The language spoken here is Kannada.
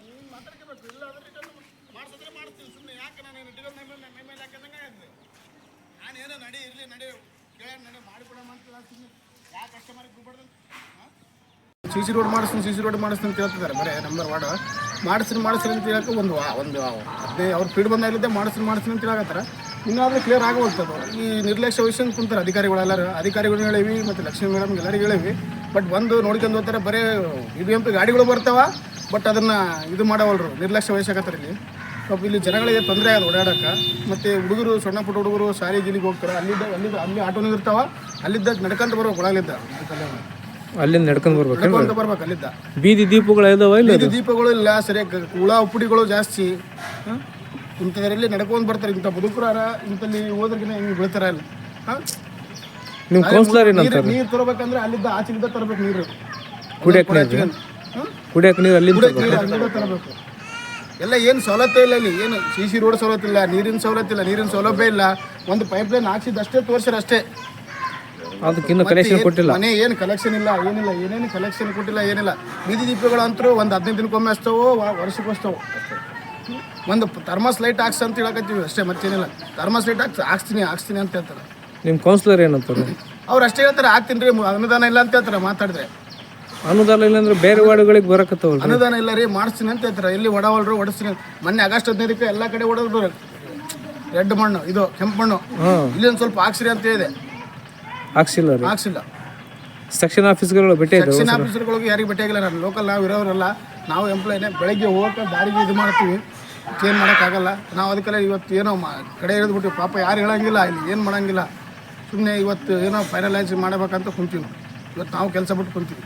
ನೀನು ಮಾತಾಡ್ಕೋಬೇಕು. ಇಲ್ಲ ಅಂದ್ರೆ ರಿಟರ್ನ್ ಮಾಡಿಸಿದ್ರೆ ಮಾಡ್ತೀನಿ. ಸುಮ್ಮನೆ ಯಾಕೆ ನಾನು ಇಟ್ಕೊಂಡು ನಮ್ಮ ಮೇಲೆ ಹಾಕಿದಂಗೆ ಆಗಿದೆ. ನಾನೇನೋ ನಡಿ ಇರಲಿ ನಡಿ ಕೇಳ ನಡಿ ಮಾಡಿಕೊಡಮ್ಮ ಅಂತ ಹೇಳ್ತೀನಿ. ಯಾಕೆ ಕಸ್ಟಮರ್ಗೆ ಬಿಡ್ಬಾರ್ದು. ಸಿ ರೋಡ್ ಮಾಡಿಸ್ತೀನಿ ಅಂತ ಹೇಳ್ತಿದ್ದಾರೆ. ಬರೀ ನಂಬರ್ ವಾರ್ಡ್ ಮಾಡಿಸ್ತೀನಿ ಅಂತ ಹೇಳಕ್ಕೆ ಒಂದು 15 ಅವ್ರು ಫೀಡ್ ಬಂದಾಗಲಿದ್ದೆ ಮಾಡಿಸ್ತೀನಿ ಅಂತ ಹೇಳಕತ್ತಾರೆ. ಇನ್ನಾದರೂ ಕ್ಲಿಯರ್ ಆಗೋಗ್ತದೆ. ಈ ನಿರ್ಲಕ್ಷ್ಯ ವಹಿಸ್ಕೊಂಡು ಕುಂತಾರೆ ಅಧಿಕಾರಿಗಳು ಹೇಳಿವಿ ಮತ್ತು ಲಕ್ಷ್ಮೀ ಮೇಡಮ್ಗೆ ಎಲ್ಲರಿಗೂ ಹೇಳಿವಿ. ಬಟ್ ಬಂದು ನೋಡ್ಕೊಂಡು ಹೋಗ್ತಾರೆ. ಬರೀ BBMP ಗಾಡಿಗಳು ಬರ್ತಾವ, ಬಟ್ ಅದನ್ನು ಇದು ಮಾಡೋವಲ್ರು, ನಿರ್ಲಕ್ಷ್ಯ ವಹಿಸಕತ್ತಾರೆ. ಸ್ವಲ್ಪ ಇಲ್ಲಿ ಜನಗಳಿಗೆ ತೊಂದರೆ ಆಗೋದು ಓಡಾಡೋಕೆ. ಮತ್ತು ಹುಡುಗರು ಸಣ್ಣ ಪುಟ್ಟ ಹುಡುಗರು ಶಾಲೆ ಗೀಲಿಗೆ ಹೋಗ್ತಾರೆ. ಅಲ್ಲಿ ಆಟೋನು ಇರ್ತಾವ, ಅಲ್ಲಿದ್ದ ನಡ್ಕೊಂತ ಬರ್ಬೇಕು. ಒಳಗಿದ್ದ ಅಲ್ಲಿಂದ ನಡ್ಕೊಂಡು ಬರ್ಬೇಕು. ಅಲ್ಲಿದ್ದ ಬೀದಿ ದೀಪಗಳು ಇದಾವ ಇಲ್ಲ? ಬೀದಿ ದೀಪಗಳು ಇಲ್ಲ, ಸರಿಯಾಗಿ ಹುಳ ಉಪ್ಪುಡಿಗಳು ಜಾಸ್ತಿ. ಇಂಥದ್ರಲ್ಲಿ ನಡ್ಕೊಂಡು ಬರ್ತಾರೆ. ಇಂಥ ಮುದುಕರಾರ ಇಂಥಲ್ಲಿ ಹೋದ್ರಿಗಿನ ಹಿಂಗೆ ಬೀಳ್ತಾರ ಇಲ್ಲ. ನಿಮ್ಮ ಕೌನ್ಸಿಲರ್ ಏನಂತಾರೆ? ನೀರು ತರಬೇಕಂದ್ರೆ ಅಲ್ಲಿದ್ದ ಆಚೆಗಿದ್ದ ತರಬೇಕು. ನೀರು ಕುಡಿಯಕ್ಕೆ ನೀರು ಅಲ್ಲಿಂದ ತರಬೇಕು. ಎಲ್ಲ ಏನು ಸವಲತ್ತೇ ಇಲ್ಲ ಇಲ್ಲಿ. ಏನು CC ರೋಡ್ ಸವಲತ್ತು ಇಲ್ಲ, ನೀರಿನ ಸವಲತ್ತು ಇಲ್ಲ, ನೀರಿನ ಸೌಲಭ್ಯ ಇಲ್ಲ. ಒಂದು ಪೈಪ್ಲೈನ್ ಹಾಕ್ಸಿದ್ದಷ್ಟೇ ತೋರಿಸ್ಯಾರಷ್ಟೇ. ಅದಕ್ಕಿಂತ ಕಲೆಕ್ಷನ್ ಕೊಟ್ಟಿಲ್ಲ. ಮನೆ ಏನು ಕಲೆಕ್ಷನ್ ಇಲ್ಲ, ಏನೇನು ಕಲೆಕ್ಷನ್ ಕೊಟ್ಟಿಲ್ಲ, ಏನಿಲ್ಲ. ಬೀದಿ ದೀಪಗಳು ಅಂತೂ ಒಂದು 15 ದಿನಕ್ಕೊಮ್ಮೆ ಹಚ್ತಾವೋ, ವರ್ಷಕ್ಕೆ ಹಚ್ತಾವೋ. ಒಂದು ಥರ್ಮಾಸ್ ಲೈಟ್ ಹಾಕ್ಸ್ ಅಂತ ಹೇಳಕತ್ತೀವಿ ಅಷ್ಟೇ, ಮತ್ತೇನಿಲ್ಲ. ಥರ್ಮಾಸ್ ಲೈಟ್ ಹಾಕ್ಸ್ತೀನಿ ಅಂತ ಹೇಳ್ತಾರೆ. ನಿಮ್ಮ ಕೌನ್ಸಿಲರ್ ಏನಂತಾರೆ? ಅವ್ರು ಅಷ್ಟೇ ಹೇಳ್ತಾರೆ, ಹಾಕ್ತೀನಿ ರೀ, ಅನುದಾನ ಇಲ್ಲ ಅಂತ ಹೇಳ್ತಾರೆ. ಮಾತಾಡಿದ್ರೆ ಅನುದಾನ ಇಲ್ಲ ಅಂದ್ರೆ ಬೇರೆ ವಾರ್ಡ್ಗಳಿಗೆ ಬರಕತ್ತವಲ್ಲ. ಅನುದಾನ ಇಲ್ಲ ರೀ, ಮಾಡಿಸ್ತೀನಿ ಅಂತ ಹೇಳ್ತಾರೆ. ಎಲ್ಲಿ ಹೊಡಿಸ್ತೀನಿ. ಮೊನ್ನೆ ಆಗಸ್ಟ್ 15ಕ್ಕೆ ಎಲ್ಲ ಕಡೆ ಹೊಡೆದ್ರು. ರೆಡ್ ಮಣ್ಣು, ಇದು ಕೆಂಪು ಮಣ್ಣು, ಇಲ್ಲಿ ಒಂದು ಸ್ವಲ್ಪ ಹಾಕ್ಸಿರಿ ಅಂತ ಹೇಳಿದೆ. ಹಾಕ್ಸಿಲ್ಲ. ಸೆಕ್ಷನ್ ಆಫೀಸ್ಗಳು ಆಫೀಸರ್ಗಳಿಗೆ ಯಾರಿಗೆ ಭೇಟಿಯಾಗಿಲ್ಲ. ನಾನು ಲೋಕಲ್ ನಾವು ಇರೋರಲ್ಲ, ನಾವು ಎಂಪ್ಲಾಯ್ನೇ. ಬೆಳಗ್ಗೆ ಹೋಗೋಕೆ ದಾರಿಗೆ ಇದು ಮಾಡ್ತೀವಿ, ಚೇಂಜ್ ಮಾಡೋಕ್ಕಾಗಲ್ಲ ನಾವು. ಅದಕ್ಕೆಲ್ಲ ಇವತ್ತು ಏನೋ ಕಡೆ ಹಿಡಿದ್ಬಿಟ್ಟು ಪಾಪ ಯಾರು ಹೇಳೋಂಗಿಲ್ಲ, ಇಲ್ಲಿ ಏನು ಮಾಡೋಂಗಿಲ್ಲ. ಸುಮ್ಮನೆ ಇವತ್ತು ಏನೋ ಫೈನಲೈಸ್ ಮಾಡಬೇಕಂತ ಕುಂತೀವಿ. ಇವತ್ತು ನಾವು ಕೆಲಸ ಬಿಟ್ಟು ಕುಂತೀವಿ.